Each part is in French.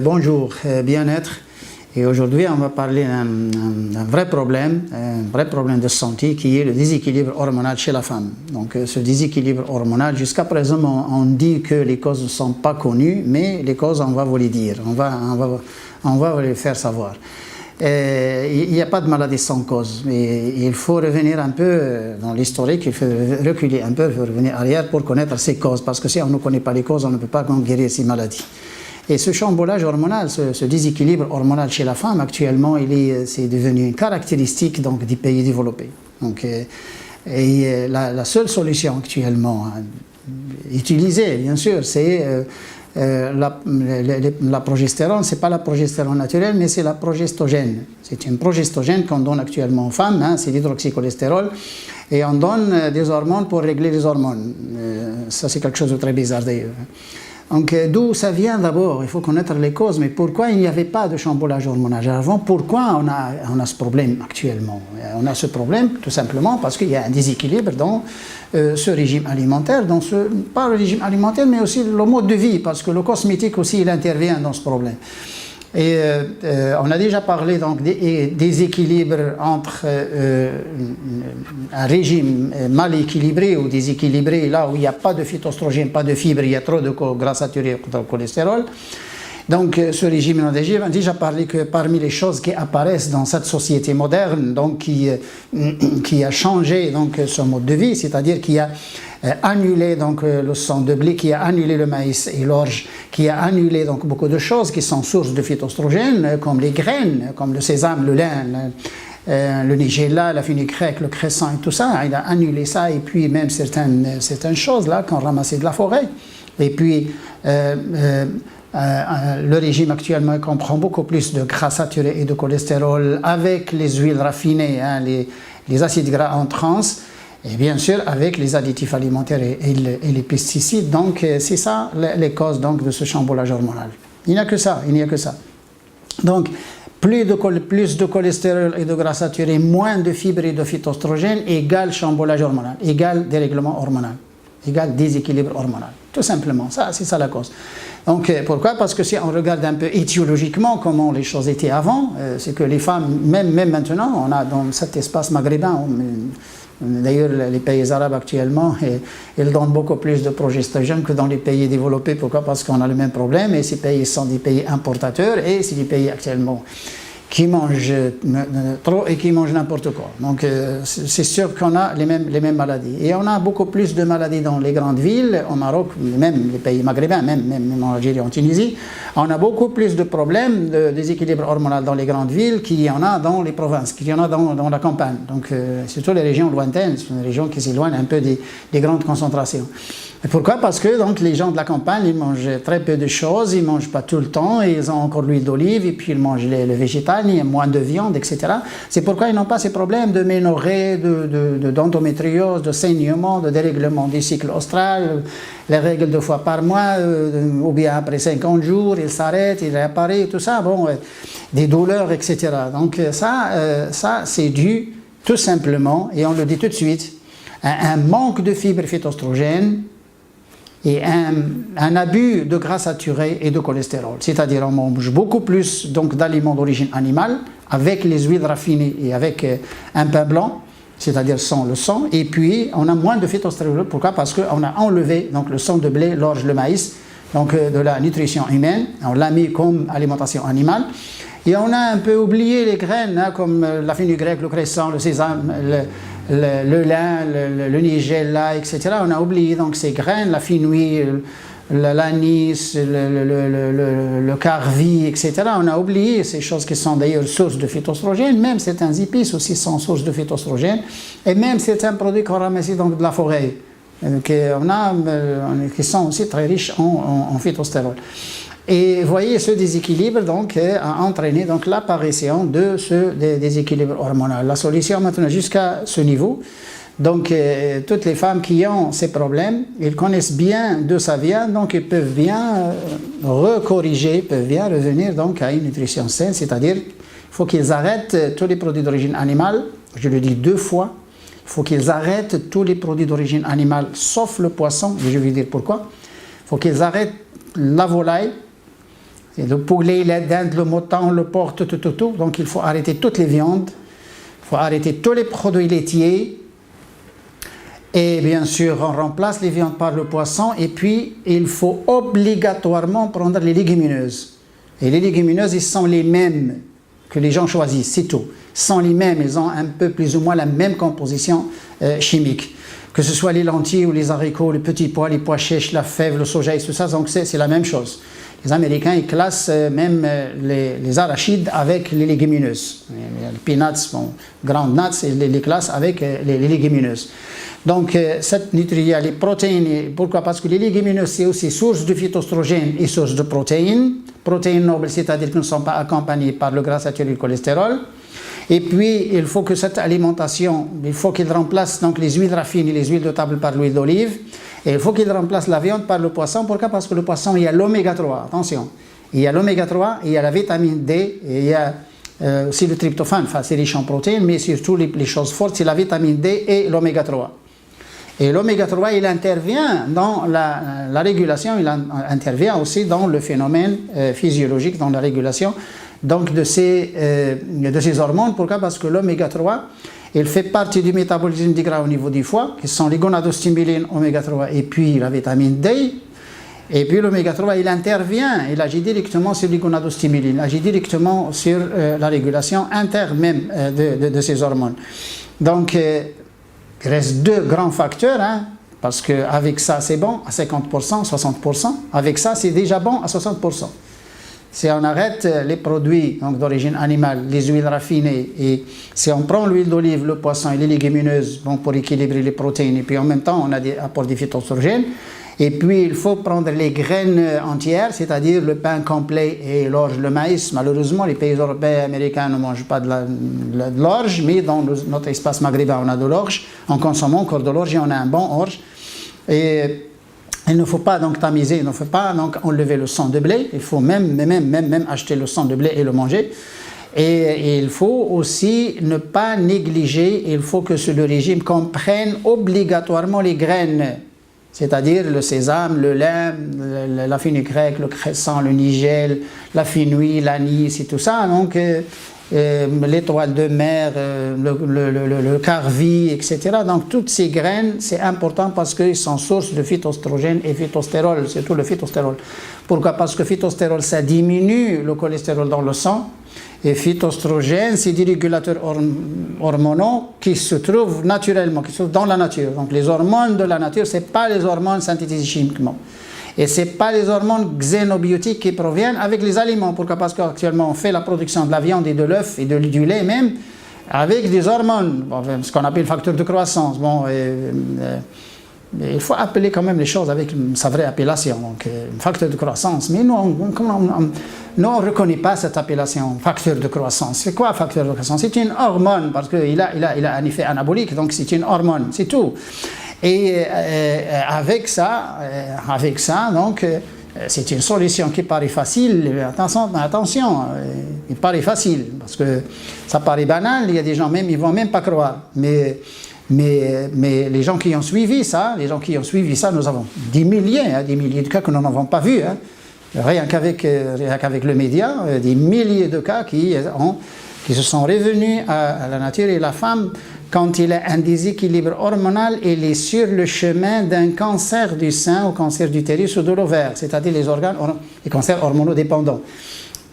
Bonjour, bien-être. Et aujourd'hui, on va parler d'un vrai problème de santé qui est le déséquilibre hormonal chez la femme. Donc, ce déséquilibre hormonal, jusqu'à présent, on dit que les causes ne sont pas connues, mais les causes, on va vous les dire, on va vous les faire savoir. Il n'y a pas de maladie sans cause, mais il faut revenir un peu dans l'historique, il faut reculer un peu, il faut revenir arrière pour connaître ces causes, parce que si on ne connaît pas les causes, on ne peut pas guérir ces maladies. Et ce chamboulage hormonal, ce déséquilibre hormonal chez la femme, actuellement, c'est devenu une caractéristique donc, des pays développés. Donc, la seule solution actuellement utilisée, bien sûr, c'est la progestérone. Ce n'est pas la progestérone naturelle, mais c'est la progestogène. C'est une progestogène qu'on donne actuellement aux femmes, hein, c'est l'hydroxycholestérol. Et on donne des hormones pour régler les hormones. Ça, c'est quelque chose de très bizarre d'ailleurs. Donc, d'où ça vient d'abord? Il faut connaître les causes, mais pourquoi il n'y avait pas de chamboulage hormonal avant? Pourquoi on a ce problème actuellement? On a ce problème tout simplement parce qu'il y a un déséquilibre dans ce régime alimentaire, pas le régime alimentaire, mais aussi le mode de vie, parce que le cosmétique aussi, il intervient dans ce problème. Et on a déjà parlé donc des déséquilibres entre un régime mal équilibré ou déséquilibré, là où il n'y a pas de phytoestrogène, pas de fibres, il y a trop de gras saturés, de cholestérol. Donc ce régime, on a déjà parlé que parmi les choses qui apparaissent dans cette société moderne, donc qui a changé donc, son mode de vie, c'est-à-dire qui a annulé donc, le sang de blé, qui a annulé le maïs et l'orge, qui a annulé donc, beaucoup de choses qui sont sources de phytoestrogènes, comme les graines, comme le sésame, le lin, le nigella, la fenugrec, le cresson et tout ça. Il a annulé ça et puis même certaines choses là qu'on ramassait de la forêt. Et puis le régime actuellement comprend beaucoup plus de gras saturés et de cholestérol avec les huiles raffinées, hein, les acides gras en trans. Et bien sûr, avec les additifs alimentaires et les pesticides. Donc, c'est ça les causes donc, de ce chamboulage hormonal. Il n'y a que ça, il n'y a que ça. Donc, plus de cholestérol et de gras saturés, moins de fibres et de phytoestrogènes, égale chamboulage hormonal, égale dérèglement hormonal, égale déséquilibre hormonal. Tout simplement, c'est ça la cause. Donc, pourquoi? Parce que si on regarde un peu étiologiquement comment les choses étaient avant, c'est que les femmes, même maintenant, on a dans cet espace maghrébin, d'ailleurs, les pays arabes actuellement, ils donnent beaucoup plus de progestogène que dans les pays développés. Pourquoi? Parce qu'on a le même problème et ces pays sont des pays importateurs et c'est des pays actuellement qui mangent trop et qui mangent n'importe quoi. Donc, c'est sûr qu'on a les mêmes maladies. Et on a beaucoup plus de maladies dans les grandes villes, au Maroc, même les pays maghrébins, même en Algérie, en Tunisie. On a beaucoup plus de problèmes de déséquilibre hormonal dans les grandes villes qu'il y en a dans les provinces, qu'il y en a dans la campagne. Donc, surtout les régions lointaines, ce sont des régions qui s'éloignent un peu des grandes concentrations. Et pourquoi? Parce que donc, les gens de la campagne, ils mangent très peu de choses, ils ne mangent pas tout le temps, ils ont encore l'huile d'olive, et puis ils mangent le végétal, il y a moins de viande, etc. C'est pourquoi ils n'ont pas ces problèmes de ménorrhée, d'endométriose, de saignement, de dérèglement du cycle austral, les règles 2 fois par mois, ou bien après 50 jours, ils s'arrêtent, ils réapparaissent, tout ça, bon, des douleurs, etc. Donc ça c'est dû tout simplement, et on le dit tout de suite, à un manque de fibres phytoestrogènes, et un abus de gras saturés et de cholestérol. C'est-à-dire on mange beaucoup plus d'aliments d'origine animale, avec les huiles raffinées et avec un pain blanc, c'est-à-dire sans le sang, et puis on a moins de phytostérol. Pourquoi? Parce qu'on a enlevé donc, le sang de blé, l'orge, le maïs, donc de la nutrition humaine, on l'a mis comme alimentation animale, et on a un peu oublié les graines, hein, comme la fenugrec, le cresson, le sésame, le lin, le nigella, etc. On a oublié donc ces graines, la fenouil, l'anis, le carvi, etc. On a oublié ces choses qui sont d'ailleurs sources de phytoestrogènes, même certains épices aussi sont sources de phytoestrogènes, et même certains produits qu'on ramasse donc de la forêt, qui sont aussi très riches en phytostérol. Et vous voyez, ce déséquilibre donc, a entraîné l'apparition de ce déséquilibre hormonal. La solution maintenant jusqu'à ce niveau, donc toutes les femmes qui ont ces problèmes, ils connaissent bien d'où ça vient, donc ils peuvent bien recorriger, peuvent bien revenir donc, à une nutrition saine, c'est-à-dire il faut qu'ils arrêtent tous les produits d'origine animale, je le dis 2 fois, il faut qu'ils arrêtent tous les produits d'origine animale sauf le poisson, et je vais dire pourquoi. Il faut qu'ils arrêtent la volaille, C'est le poulet, la dinde, le mouton, le porc, tout. Donc il faut arrêter toutes les viandes, il faut arrêter tous les produits laitiers. Et bien sûr, on remplace les viandes par le poisson. Et puis, il faut obligatoirement prendre les légumineuses. Et les légumineuses, ils sont les mêmes que les gens choisissent, c'est tout. Ils sont les mêmes, ils ont un peu plus ou moins la même composition chimique. Que ce soit les lentilles ou les haricots, les petits pois, les pois chiches, la fève, le soja et tout ça, donc c'est la même chose. Les Américains, ils classent même les arachides avec les légumineuses. Les peanuts, bon, groundnuts, ils les classent avec les légumineuses. Donc, cette nutria, les protéines, pourquoi? Parce que les légumineuses, c'est aussi source de phytoestrogènes et source de protéines. Protéines nobles, c'est-à-dire qu'elles ne sont pas accompagnées par le gras saturé et le cholestérol. Et puis, il faut que cette alimentation, il faut qu'elle remplace donc les huiles raffinées, les huiles de table par l'huile d'olive. Et il faut qu'il remplace la viande par le poisson. Pourquoi? Parce que le poisson, il y a l'oméga 3, attention. Il y a l'oméga 3, il y a la vitamine D, et il y a aussi le tryptophane, enfin c'est riche en protéines, mais surtout les choses fortes, c'est la vitamine D et l'oméga 3. Et l'oméga 3, il intervient dans la régulation, il intervient aussi dans le phénomène physiologique, dans la régulation donc de ces hormones. Pourquoi? Parce que l'oméga 3, il fait partie du métabolisme du gras au niveau du foie, qui sont les gonadostimulines oméga 3 et puis la vitamine D. Et puis l'oméga 3, il intervient, il agit directement sur les gonadostimulines, il agit directement sur la régulation interne même de ces hormones. Donc, il reste deux grands facteurs, hein, parce qu'avec ça, c'est bon à 50%, 60%. Avec ça, c'est déjà bon à 60%. Si on arrête les produits d'origine animale, les huiles raffinées, et si on prend l'huile d'olive, le poisson et les légumineuses bon, pour équilibrer les protéines, et puis en même temps, on a des apports de phytoestrogènes, et puis il faut prendre les graines entières, c'est-à-dire le pain complet et l'orge, le maïs. Malheureusement, les pays européens et américains ne mangent pas de l'orge, mais dans notre espace maghrébin, on a de l'orge. En consommant encore de l'orge et on a un bon orge. Et il ne faut pas donc tamiser, il ne faut pas donc enlever le sang de blé, il faut même acheter le sang de blé et le manger. Et il faut aussi ne pas négliger, il faut que le régime comprenne obligatoirement les graines, c'est-à-dire le sésame, le lin, la fenugrec, le cresson, le nigel, la fenouil, l'anis et tout ça, donc l'étoile de mer, le carvi, etc. Donc toutes ces graines, c'est important parce qu'ils sont source de phytoestrogène et phytostérol, surtout le phytostérol. Pourquoi? Parce que phytostérol, ça diminue le cholestérol dans le sang. Et phytoestrogène, c'est des régulateurs hormonaux qui se trouvent naturellement, qui se trouvent dans la nature. Donc les hormones de la nature, ce n'est pas les hormones synthétisées chimiquement. Et ce n'est pas les hormones xénobiotiques qui proviennent avec les aliments. Pourquoi? Parce qu'actuellement, on fait la production de la viande et de l'œuf et du lait même avec des hormones, ce qu'on appelle facteur de croissance. Bon, il faut appeler quand même les choses avec sa vraie appellation, donc facteur de croissance. Mais nous, on ne reconnaît pas cette appellation, facteur de croissance. C'est quoi facteur de croissance? C'est une hormone, parce qu'il a un effet anabolique, donc c'est une hormone, c'est tout. Et avec ça, donc, c'est une solution qui paraît facile. Attention, il paraît facile, parce que ça paraît banal, il y a des gens même, ils ne vont même pas croire. Mais les gens qui ont suivi ça, nous avons des milliers de cas que nous n'avons pas vus. Hein. Rien qu'avec le média, des milliers de cas qui se sont revenus à la nature. Et la femme, quand il a un déséquilibre hormonal, elle est sur le chemin d'un cancer du sein ou cancer du l'utérus ou de l'ovaire, c'est-à-dire les cancers hormonodépendants.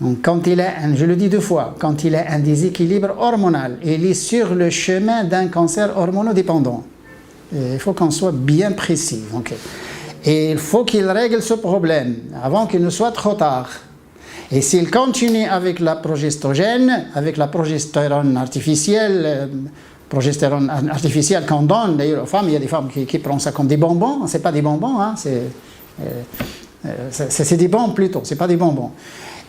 Donc, quand il a, je le dis deux fois, quand il a un déséquilibre hormonal, il est sur le chemin d'un cancer hormonodépendant. Il faut qu'on soit bien précis. Okay. Et il faut qu'il règle ce problème avant qu'il ne soit trop tard. Et s'il continue avec la progestogène, avec la progestérone artificielle qu'on donne d'ailleurs aux femmes, il y a des femmes qui prennent ça comme des bonbons, c'est pas des bonbons, hein, c'est des bombes plutôt, c'est pas des bonbons.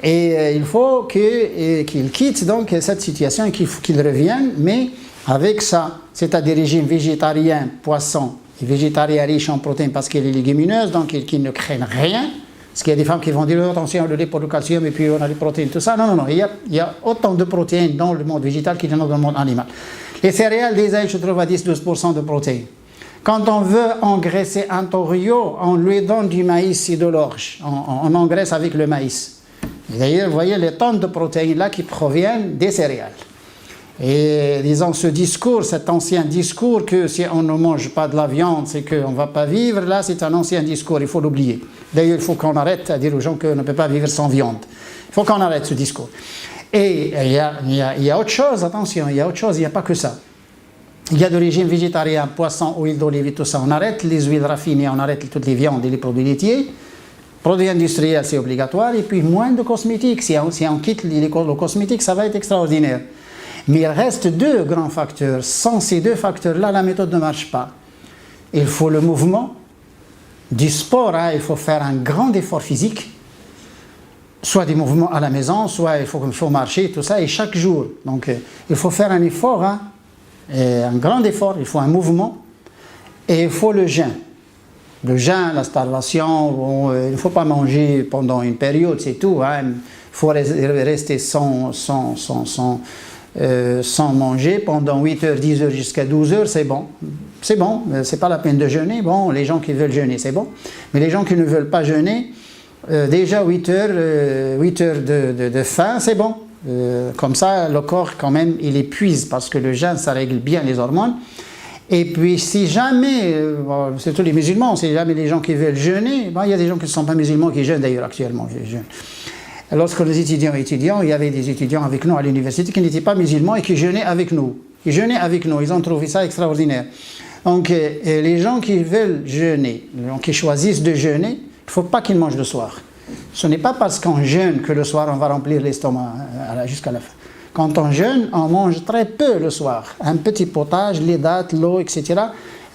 Et il faut qu'il quitte donc cette situation et qu'il revienne, mais avec ça, c'est à des régimes végétariens, poissons, et végétariens riches en protéines parce qu'il est légumineuse, donc qui ne craignent rien. Parce qu'il y a des femmes qui vont dire attention, le lait pour le calcium et puis on a les protéines, tout ça. Non, il y a autant de protéines dans le monde végétal qu'il y en a dans le monde animal. Les céréales des ails se trouvent à 10-12% de protéines. Quand on veut engraisser un taureau, on lui donne du maïs et de l'orge. On engraisse avec le maïs. D'ailleurs, vous voyez les tonnes de protéines là qui proviennent des céréales. Et disons ce discours, cet ancien discours que si on ne mange pas de la viande, c'est qu'on ne va pas vivre, là c'est un ancien discours, il faut l'oublier. D'ailleurs, il faut qu'on arrête à dire aux gens qu'on ne peut pas vivre sans viande. Il faut qu'on arrête ce discours. Et il y a autre chose, attention, il y a autre chose, il n'y a pas que ça. Il y a de régime végétarien, poisson, huile d'olive et tout ça. On arrête les huiles raffinées, on arrête toutes les viandes et les produits laitiers. Produits industriels, c'est obligatoire. Et puis moins de cosmétiques. Si on quitte le cosmétique, ça va être extraordinaire. Mais il reste deux grands facteurs. Sans ces deux facteurs-là, la méthode ne marche pas. Il faut le mouvement, du sport, hein, il faut faire un grand effort physique, soit des mouvements à la maison, soit il faut marcher, tout ça, et chaque jour. Donc il faut faire un effort, hein, un grand effort, il faut un mouvement, et il faut le jeûne. Le jeûne, la starvation, bon, il ne faut pas manger pendant une période, c'est tout. Hein. Il faut rester sans manger pendant 8 heures, 10 heures jusqu'à 12 heures, c'est bon. C'est bon, c'est pas la peine de jeûner. Bon, les gens qui veulent jeûner, c'est bon. Mais les gens qui ne veulent pas jeûner, déjà 8 heures de faim, c'est bon. Comme ça, le corps, quand même, il épuise parce que le jeûne, ça règle bien les hormones. Et puis, si jamais, surtout les musulmans, si jamais les gens qui veulent jeûner, il y a des gens qui ne sont pas musulmans qui jeûnent d'ailleurs actuellement. Lorsque nous étudiants, il y avait des étudiants avec nous à l'université qui n'étaient pas musulmans et qui jeûnaient avec nous. Ils jeûnaient avec nous, ils ont trouvé ça extraordinaire. Donc, les gens qui veulent jeûner, les gens qui choisissent de jeûner, il ne faut pas qu'ils mangent le soir. Ce n'est pas parce qu'on jeûne que le soir on va remplir l'estomac jusqu'à la fin. Quand on jeûne, on mange très peu le soir. Un petit potage, les dattes, l'eau, etc.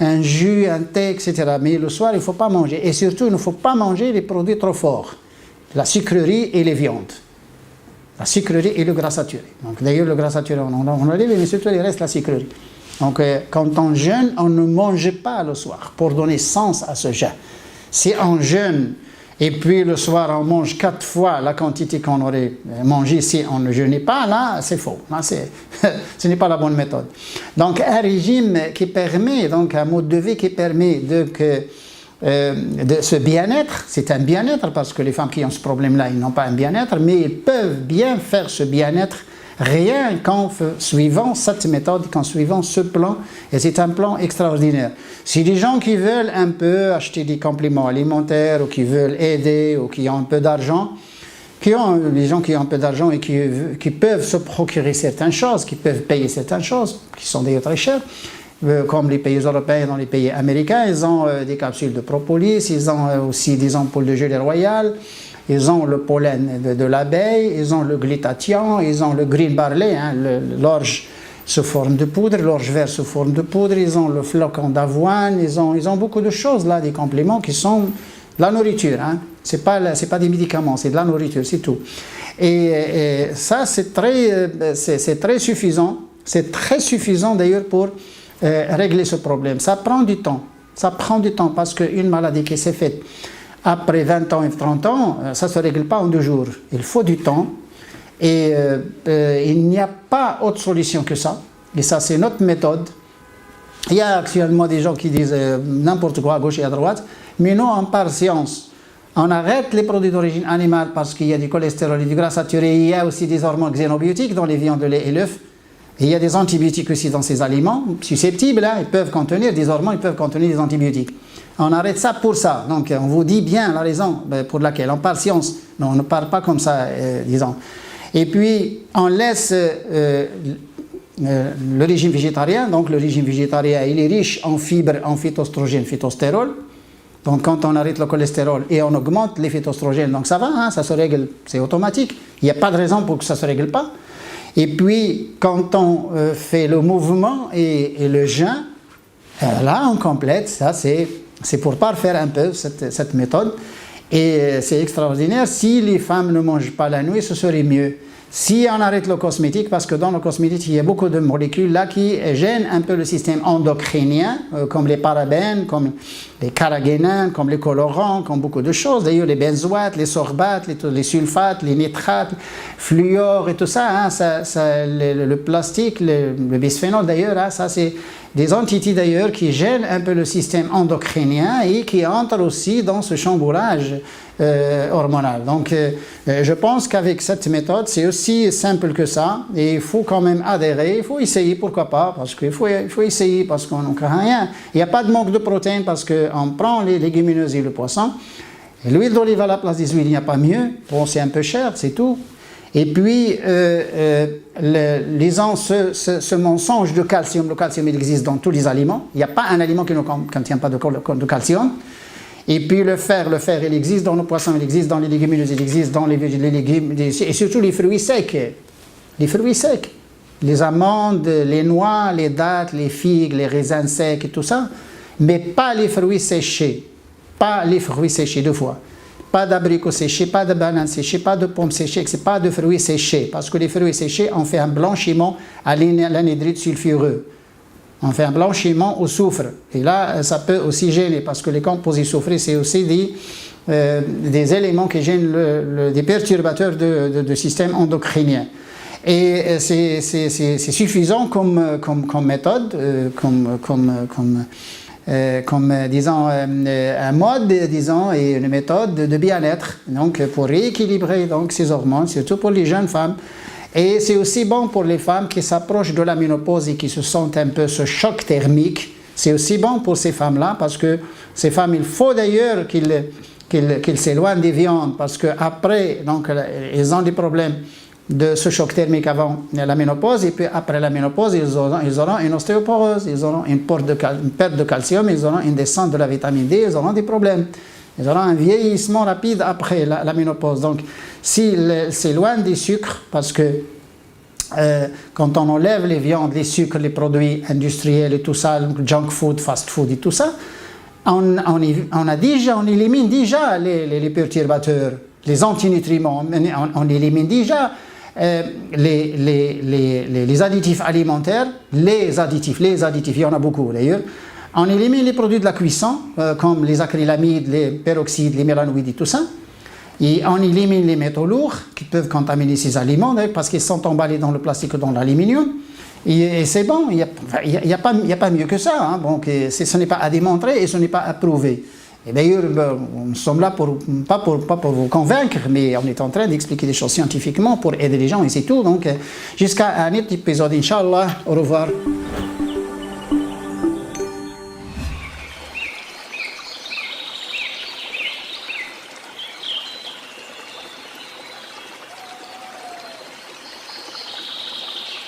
Un jus, un thé, etc. Mais le soir, il ne faut pas manger. Et surtout, il ne faut pas manger les produits trop forts. La sucrerie et les viandes. La sucrerie et le gras saturé. Donc d'ailleurs, le gras saturé, on l'a dit, mais surtout, il reste la sucrerie. Donc quand on jeûne, on ne mange pas le soir pour donner sens à ce jeûne. Si on jeûne et puis le soir on mange 4 fois la quantité qu'on aurait mangé si on ne jeûnait pas, là c'est faux. Là, ce n'est pas la bonne méthode. Donc un régime qui permet, donc un mode de vie qui permet de ce bien-être, c'est un bien-être parce que les femmes qui ont ce problème-là, ils n'ont pas un bien-être, mais ils peuvent bien faire ce bien-être rien qu'en suivant cette méthode, qu'en suivant ce plan, et c'est un plan extraordinaire. Si les gens qui veulent un peu acheter des compléments alimentaires, ou qui veulent aider, ou qui ont un peu d'argent, les gens qui ont un peu d'argent et qui peuvent se procurer certaines choses, qui peuvent payer certaines choses, qui sont d'ailleurs très chères, comme les pays européens, dans les pays américains, ils ont des capsules de propolis, ils ont aussi des ampoules de gelée royale, ils ont le pollen de l'abeille, ils ont le glutathion, ils ont le green barley, hein, l'orge sous forme de poudre, l'orge vert sous forme de poudre, ils ont le flocon d'avoine, ils ont beaucoup de choses là, des compléments qui sont de la nourriture. Hein. C'est pas des médicaments, c'est de la nourriture, c'est tout. Et ça, c'est très suffisant. C'est très suffisant d'ailleurs pour régler ce problème. Ça prend du temps. Ça prend du temps parce qu'une maladie qui s'est faite après 20 ans et 30 ans, ça ne se règle pas en 2 jours. Il faut du temps et il n'y a pas autre solution que ça. Et ça, c'est notre méthode. Il y a actuellement des gens qui disent n'importe quoi à gauche et à droite, mais nous, on part science. On arrête les produits d'origine animale parce qu'il y a du cholestérol et du gras saturé. Il y a aussi des hormones xénobiotiques dans les viandes, le lait et l'œuf. Et il y a des antibiotiques aussi dans ces aliments susceptibles. Hein, ils peuvent contenir des hormones, ils peuvent contenir des antibiotiques. On arrête ça pour ça. Donc on vous dit bien la raison pour laquelle on parle science, mais on ne parle pas comme ça, disons. Et puis on laisse le régime végétarien. Donc le régime végétarien, il est riche en fibres, en phytoestrogènes, phytostérol. Donc quand on arrête le cholestérol et on augmente les phytoestrogènes, donc ça va, hein, ça se règle, c'est automatique. Il n'y a pas de raison pour que ça ne se règle pas. Et puis quand on fait le mouvement et le jeûne, là on complète, ça c'est pour parfaire un peu cette méthode. Et c'est extraordinaire. Si les femmes ne mangent pas la nuit, ce serait mieux. Si on arrête le cosmétique, parce que dans le cosmétique, il y a beaucoup de molécules là qui gênent un peu le système endocrinien, comme les parabènes, comme les carragénins, comme les colorants, comme beaucoup de choses. D'ailleurs, les benzoates, les sorbates, les sulfates, les nitrates, fluor et tout ça, hein, le plastique, le bisphénol d'ailleurs, hein, ça c'est des entités d'ailleurs qui gênent un peu le système endocrinien et qui entrent aussi dans ce chamboulage hormonal. Donc, je pense qu'avec cette méthode, c'est aussi simple que ça. Et il faut quand même adhérer, il faut essayer, pourquoi pas, parce qu'il faut essayer, parce qu'on ne craint rien. Il n'y a pas de manque de protéines parce qu'on prend les légumineuses et le poisson. Et l'huile d'olive à la place des huiles, il n'y a pas mieux. Bon, c'est un peu cher, c'est tout. Et puis, ce mensonge de calcium, le calcium il existe dans tous les aliments. Il n'y a pas un aliment qui ne contient pas de calcium. Et puis le fer il existe dans le poisson, il existe dans les légumineuses, il existe dans les légumes, et surtout les fruits secs. Les fruits secs, les amandes, les noix, les dattes, les figues, les raisins secs et tout ça. Mais pas les fruits séchés. Pas les fruits séchés, deux fois. Pas d'abricots séchés, pas de bananes séchées, pas de pommes séchées, pas de fruits séchés. Parce que les fruits séchés, on fait un blanchiment à l'anhydride sulfureux. On fait un blanchiment au soufre. Et là, ça peut aussi gêner, parce que les composés soufrés, c'est aussi des éléments qui gênent, des perturbateurs de système endocrinien. Et c'est suffisant comme méthode, disons, un mode, disons, et une méthode de bien-être, donc pour rééquilibrer donc, ces hormones, surtout pour les jeunes femmes. Et c'est aussi bon pour les femmes qui s'approchent de la ménopause et qui se sentent un peu ce choc thermique. C'est aussi bon pour ces femmes-là, parce que ces femmes, il faut d'ailleurs qu'ils s'éloignent des viandes, parce qu'après, donc, ils ont des problèmes de ce choc thermique avant la ménopause, et puis après la ménopause, ils auront une ostéoporose, ils auront une perte de calcium, ils auront une descente de la vitamine D, ils auront des problèmes. Ils auront un vieillissement rapide après la ménopause. Donc, s'ils s'éloignent des sucres, parce que quand on enlève les viandes, les sucres, les produits industriels et tout ça, junk food, fast food et tout ça, on élimine déjà les perturbateurs, les antinutriments, on élimine déjà les additifs alimentaires, les additifs, il y en a beaucoup d'ailleurs. On élimine les produits de la cuisson, comme les acrylamides, les peroxydes, les mélanoïdes et tout ça. Et on élimine les métaux lourds qui peuvent contaminer ces aliments, parce qu'ils sont emballés dans le plastique ou dans l'aluminium. Et c'est bon, il n'y a pas mieux que ça. Hein. Donc, ce n'est pas à démontrer et ce n'est pas à prouver. Et d'ailleurs, nous sommes là pas pour vous convaincre, mais on est en train d'expliquer des choses scientifiquement pour aider les gens et c'est tout. Donc, jusqu'à un autre épisode, Inch'Allah. Au revoir.